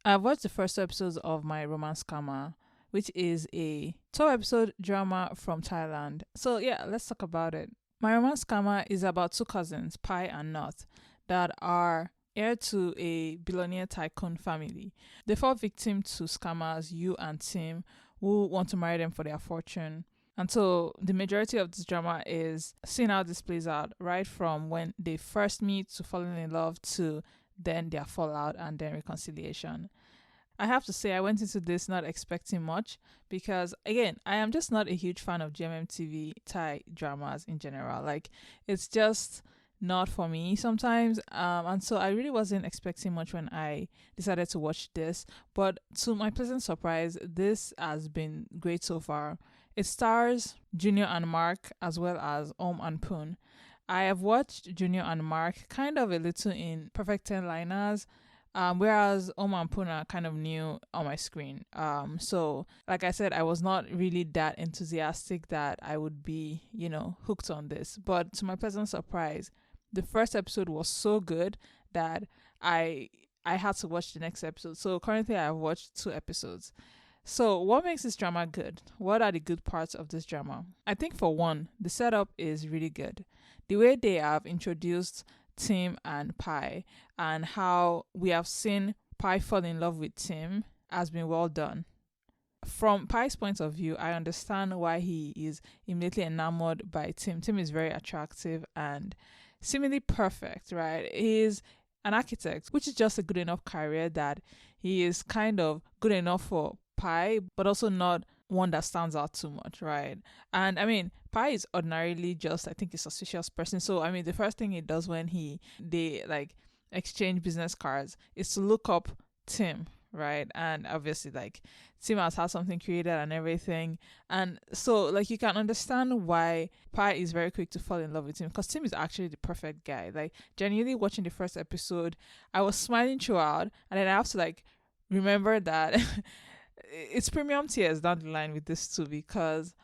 I've watched the first two episodes of My Romance Karma, which is a 12-episode drama from Thailand. So yeah, let's talk about it. My Romance Karma is about two cousins, Pai and North, that are heir to a billionaire tycoon family. They fall victim to scammers, Yu and Tim, who want to marry them for their fortune. And so the majority of this drama is seeing how this plays out, right from when they first meet to falling in love to then their fallout and then reconciliation. I have to say, I went into this not expecting much because, again, I am just not a huge fan of GMMTV Thai dramas in general. Like, it's just not for me sometimes. And so I really wasn't expecting much when I decided to watch this. But to my pleasant surprise, this has been great so far. It stars Junior and Mark as well as and Poon. I have watched Junior and Mark kind of a little in Perfect 10 Liners, whereas Oma and Puna kind of new on my screen. So like I said, I was not really that enthusiastic that I would be, hooked on this. But to my pleasant surprise, the first episode was so good that I had to watch the next episode. So currently I have watched 2 episodes. So what makes this drama good? What are the good parts of this drama? I think for one, the setup is really good. The way they have introduced Tim and Pai and how we have seen Pai fall in love with Tim has been well done. From Pai's point of view, I understand why he is immediately enamored by Tim. Tim is very attractive and seemingly perfect, right? He is an architect, which is just a good enough career that he is kind of good enough for Pai, but also not one that stands out too much, right? And I mean, Pai is ordinarily just, I think, a suspicious person. So I mean, the first thing he does when they like exchange business cards is to look up Tim, right? And obviously, like, Tim has had something created and everything, and so like you can understand why Pai is very quick to fall in love with him because Tim is actually the perfect guy. Like, genuinely watching the first episode, I was smiling throughout, and then I have to like remember that it's premium tiers down the line with this too, because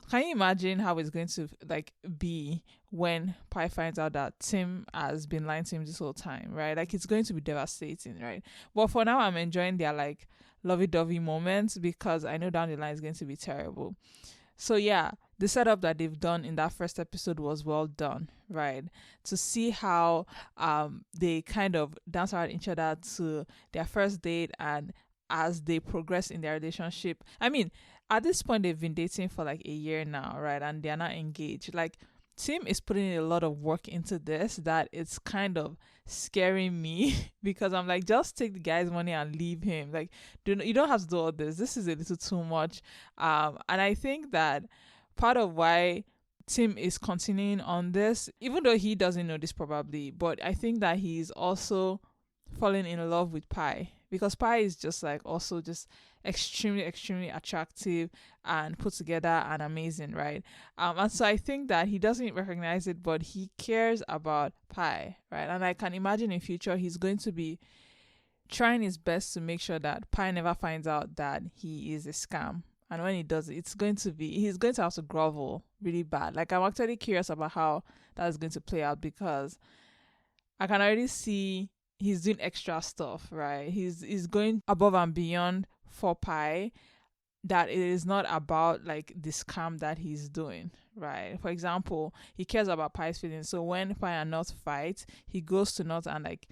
can you imagine how it's going to like be when Pai finds out that Tim has been lying to him this whole time, right? Like, it's going to be devastating, right? But for now, I'm enjoying their like lovey-dovey moments because I know down the line is going to be terrible. So yeah, the setup that they've done in that first episode was well done, right? To see how they kind of dance around each other to their first date, and as they progress in their relationship. I mean, at this point they've been dating for like a year now, right? And they're not engaged. Like, Tim is putting in a lot of work into this that it's kind of scaring me because I'm like, just take the guy's money and leave him. Like, you don't have to do all this. This is a little too much. And I think that part of why Tim is continuing on this, even though he doesn't know this probably, but I think that he's also falling in love with Pai because Pai is just like also just extremely, extremely attractive and put together and amazing, right? And so I think that he doesn't recognize it, but he cares about Pai, right? And I can imagine in future he's going to be trying his best to make sure that Pai never finds out that he is a scam. And when he does it, he's going to have to grovel really bad. Like, I'm actually curious about how that is going to play out because I can already see he's doing extra stuff, right? He's going above and beyond for Pai, that it is not about like the scam that he's doing, right? For example, he cares about Pai's feelings. So when Pai and North fight, he goes to North and like,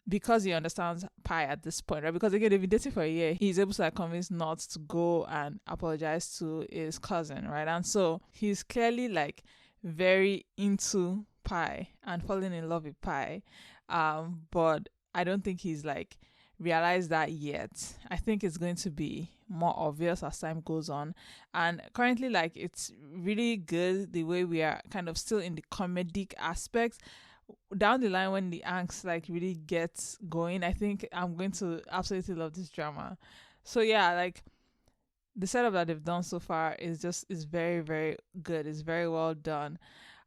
because he understands Pai at this point, right? Because again, they've been dating for a year, he's able to like convince North to go and apologize to his cousin, right? And so he's clearly like very into Pai and falling in love with Pai. But I don't think he's like realized that yet. I think it's going to be more obvious as time goes on. And currently, like, it's really good the way we are kind of still in the comedic aspects. Down the line, when the angst like really gets going, I think I'm going to absolutely love this drama. So yeah, like, the setup that they've done so far is very, very good. It's very well done.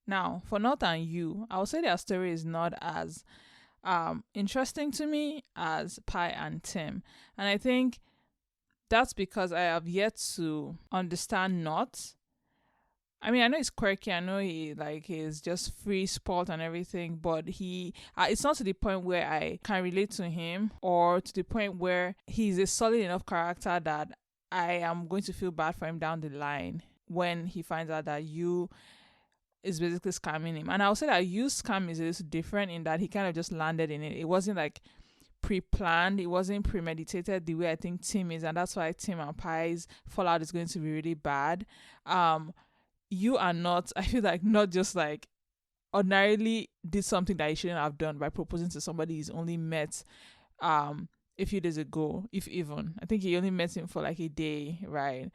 Now, for North and Yu, I would say their story is not as interesting to me as Pai and Tim. And I think that's because I have yet to understand North I mean, I know he's quirky. I know he's just free sport and everything, but it's not to the point where I can relate to him, or to the point where he's a solid enough character that I am going to feel bad for him down the line when he finds out that you is basically scamming him. And I'll say that you scam is a little different in that he kind of just landed in it. It wasn't like pre-planned, it wasn't premeditated the way I think Tim is, and that's why Tim and Pi's fallout is going to be really bad. You are not, I feel like, not just like ordinarily did something that he shouldn't have done by proposing to somebody he's only met a few days ago, if even. I think he only met him for like a day, right?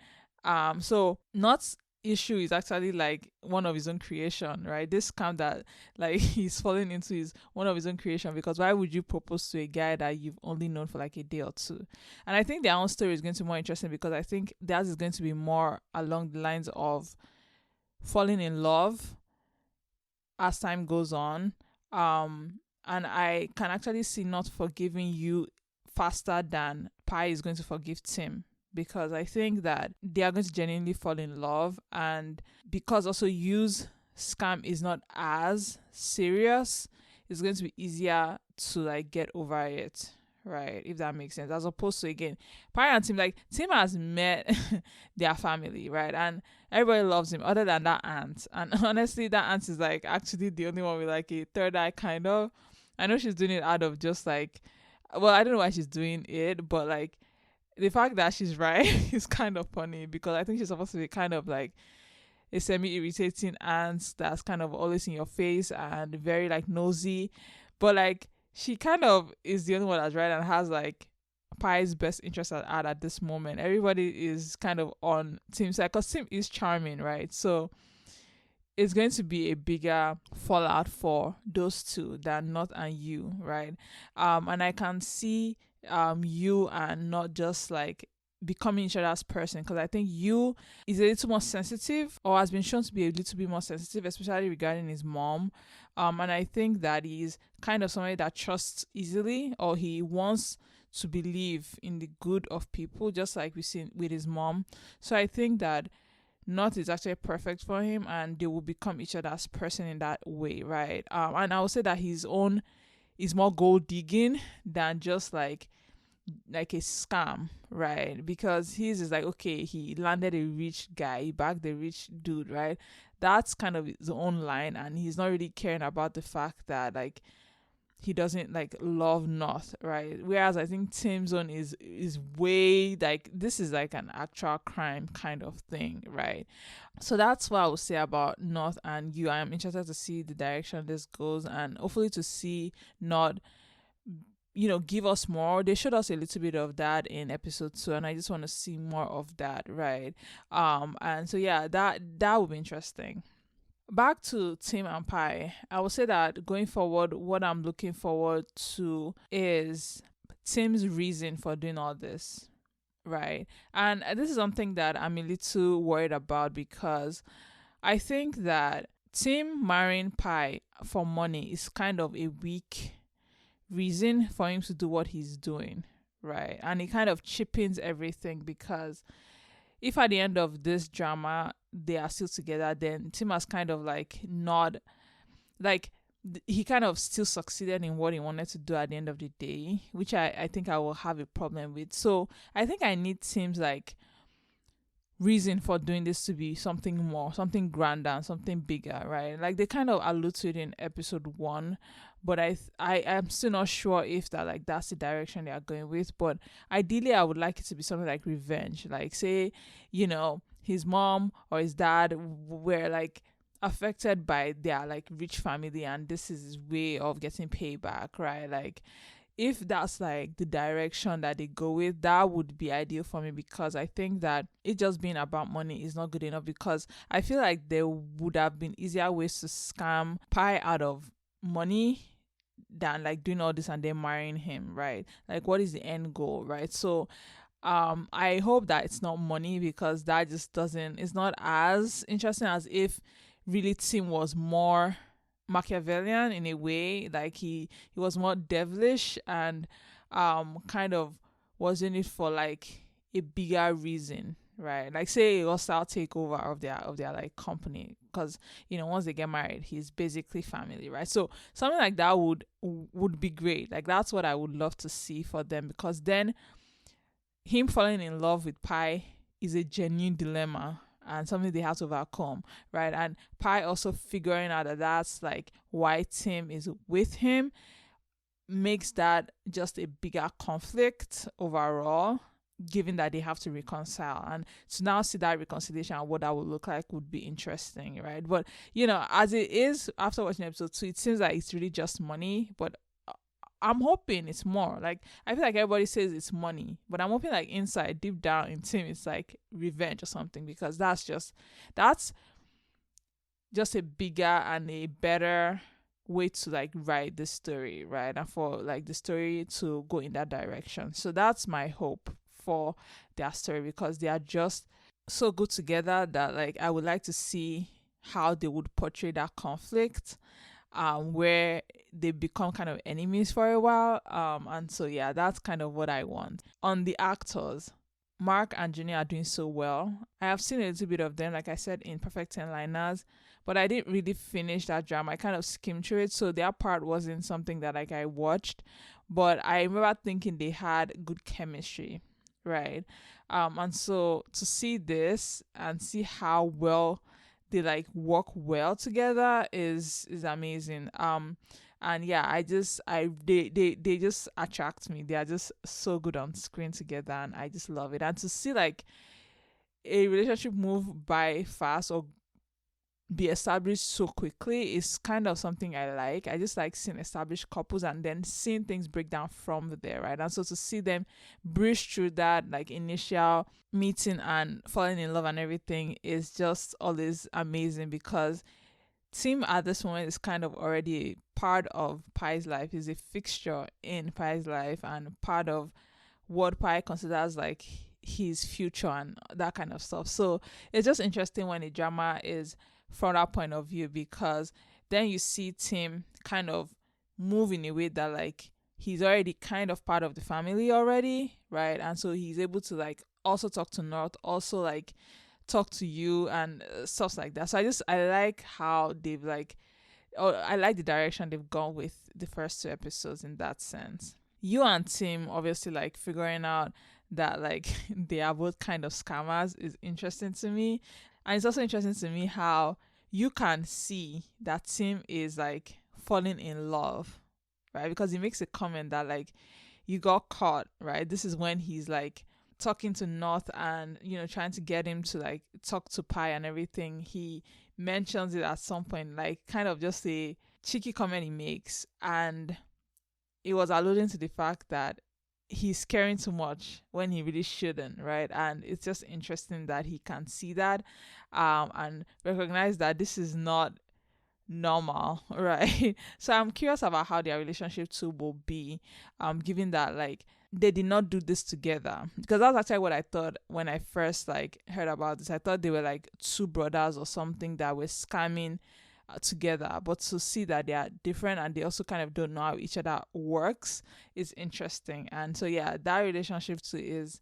So not issue is actually like one of his own creation, right? This scam that like he's falling into is one of his own creation, because why would you propose to a guy that you've only known for like a day or two? And I think their own story is going to be more interesting, because I think theirs is going to be more along the lines of falling in love as time goes on. And I can actually see not forgiving you faster than Pi is going to forgive Tim, because I think that they are going to genuinely fall in love, and because also Yu's scam is not as serious, it's going to be easier to like get over it, right? If that makes sense. As opposed to, again, Pi and Tim, like Tim has met their family, right? And everybody loves him other than that aunt. And honestly, that aunt is like actually the only one with like a third eye, kind of. I know she's doing it out of just like, well, I don't know why she's doing it, but like the fact that she's right is kind of funny, because I think she's supposed to be kind of like a semi-irritating aunt that's kind of always in your face and very like nosy, but like she kind of is the only one that's right and has like Pi's best interest at heart at this moment. Everybody is kind of on Tim's side, because Tim is charming, right? So it's going to be a bigger fallout for those two than Not and You, right? And I can see you and Not just like becoming each other's person, because I think You is a little more sensitive, or has been shown to be a little bit more sensitive, especially regarding his mom. And I think that he's kind of somebody that trusts easily, or he wants to believe in the good of people, just like we see with his mom. So I think that Not is actually perfect for him, and they will become each other's person in that way, right? And I would say that his own is more gold digging than just like a scam, right? Because his is like, okay, he landed a rich guy, he backed the rich dude, right? That's kind of his own line, and he's not really caring about the fact that like he doesn't like love North, right? Whereas I think Tim's own is way like, this is like an actual crime kind of thing, right? So that's what I would say about North and You. I am interested to see the direction this goes, and hopefully to see North, give us more. They showed us a little bit of that in episode 2, and I just want to see more of that, right? And so yeah, that would be interesting. Back to Tim and Pi, I would say that going forward, what I'm looking forward to is Tim's reason for doing all this, right? And this is something that I'm a little worried about, because I think that Tim marrying Pi for money is kind of a weak reason for him to do what he's doing, right? And it kind of cheapens everything, because if at the end of this drama they are still together, then Tim has kind of like not like he kind of still succeeded in what he wanted to do at the end of the day, which I think I will have a problem with. So I think I need Tim's like reason for doing this to be something more, something grander, and something bigger, right? Like they kind of allude to it in episode 1, but I am still not sure if that's the direction they are going with. But ideally, I would like it to be something like revenge, like say, his mom or his dad were like affected by their like rich family, and this is his way of getting payback, right? Like if that's like the direction that they go with, that would be ideal for me, because I think that it just being about money is not good enough, because I feel like there would have been easier ways to scam Pi out of money than like doing all this and then marrying him, right? Like what is the end goal, right? So I hope that it's not money, because that just it's not as interesting as if really Tim was more Machiavellian in a way, like he was more devilish, and kind of was in it for like a bigger reason, right? Like say a hostile takeover of their like company, because once they get married, he's basically family, right? So something like that would be great. Like that's what I would love to see for them, because then him falling in love with Pi is a genuine dilemma and something they have to overcome, right? And Pi also figuring out that that's like why Tim is with him makes that just a bigger conflict overall, given that they have to reconcile. And to now see that reconciliation and what that would look like would be interesting, right? But as it is, after watching episode 2, it seems like it's really just money, but I'm hoping it's more. Like I feel like everybody says it's money, but I'm hoping like inside, deep down in Tim, it's like revenge or something, because that's just a bigger and a better way to like write the story, right? And for like the story to go in that direction. So that's my hope for their story, because they are just so good together that like I would like to see how they would portray that conflict, where they become kind of enemies for a while. And so yeah, that's kind of what I want. On the actors, Mark and Jenny are doing so well. I have seen a little bit of them, like I said, in Perfect 10 Liners, but I didn't really finish that drama. I kind of skimmed through it, so their part wasn't something that like I watched. But I remember thinking they had good chemistry, right? And so to see this and see how well they like work well together is amazing. And yeah, they just attract me. They are just so good on screen together, and I just love it. And to see like a relationship move by fast or be established so quickly is kind of something I like. I just like seeing established couples and then seeing things break down from there, right? And so to see them breeze through that like initial meeting and falling in love and everything is just always amazing, because Tim at this moment is kind of already a part of Pi's life. Is a fixture in Pi's life and part of what Pi considers like his future and that kind of stuff. So it's just interesting when a drama is from that point of view, because then you see Tim kind of move in a way that like he's already kind of part of the family already, right? And so he's able to like also talk to North, also like talk to you and stuff like that. So I like how they've like, I like the direction they've gone with the first 2 episodes in that sense. You and Tim obviously like figuring out that like they are both kind of scammers is interesting to me. And it's also interesting to me how you can see that Tim is like falling in love, right? Because he makes a comment that like you got caught, right? This is when he's like talking to North and trying to get him to like talk to Pi and everything. He mentions it at some point, like kind of just a cheeky comment he makes, and it was alluding to the fact that he's caring too much when he really shouldn't, right? And it's just interesting that he can see that and recognize that this is not normal, right? So I'm curious about how their relationship too will be, given that like they did not do this together, because that's actually what I thought when I first like heard about this. I thought they were like 2 brothers or something that were scamming together, but to see that they are different and they also kind of don't know how each other works is interesting. And so yeah, that relationship too is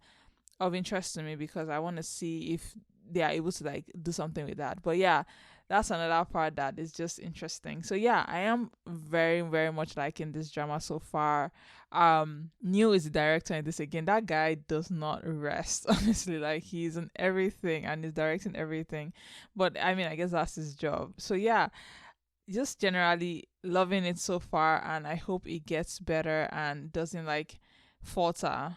of interest to me, because I want to see if they are able to like do something with that. But yeah, that's another part that is just interesting. So yeah, I am very, very much liking this drama so far. Neil is the director in this again. That guy does not rest, honestly. Like he's in everything and is directing everything. But I mean, I guess that's his job. So yeah, just generally loving it so far, and I hope it gets better and doesn't like falter.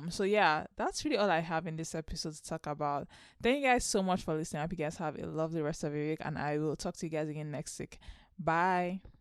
So yeah, that's really all I have in this episode to talk about. Thank you guys so much for listening. I hope you guys have a lovely rest of your week, and I will talk to you guys again next week. Bye.